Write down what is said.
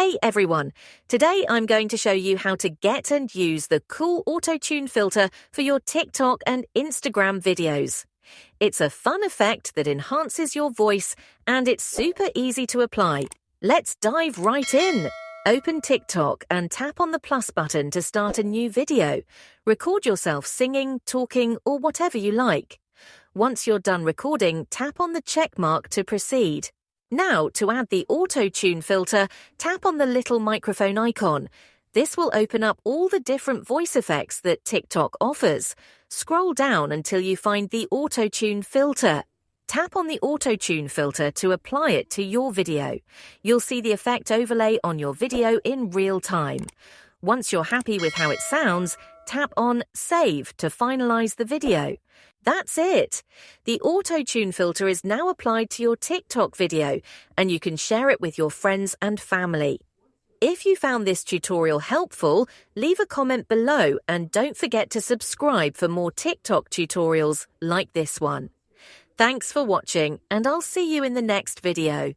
Hey everyone! Today I'm going to show you how to get and use the cool Autotune filter for your TikTok and Instagram videos. It's a fun effect that enhances your voice and it's super easy to apply. Let's dive right in! Open TikTok and tap on the plus button to start a new video. Record yourself singing, talking, or whatever you like. Once you're done recording, tap on the check mark to proceed. Now, to add the Autotune filter, tap on the little microphone icon. This will open up all the different voice effects that TikTok offers. Scroll down until you find the Autotune filter. Tap on the Autotune filter to apply it to your video. You'll see the effect overlay on your video in real time. Once you're happy with how it sounds, tap on Save to finalize the video. That's it! The Autotune filter is now applied to your TikTok video, and you can share it with your friends and family. If you found this tutorial helpful, leave a comment below and don't forget to subscribe for more TikTok tutorials like this one. Thanks for watching, and I'll see you in the next video.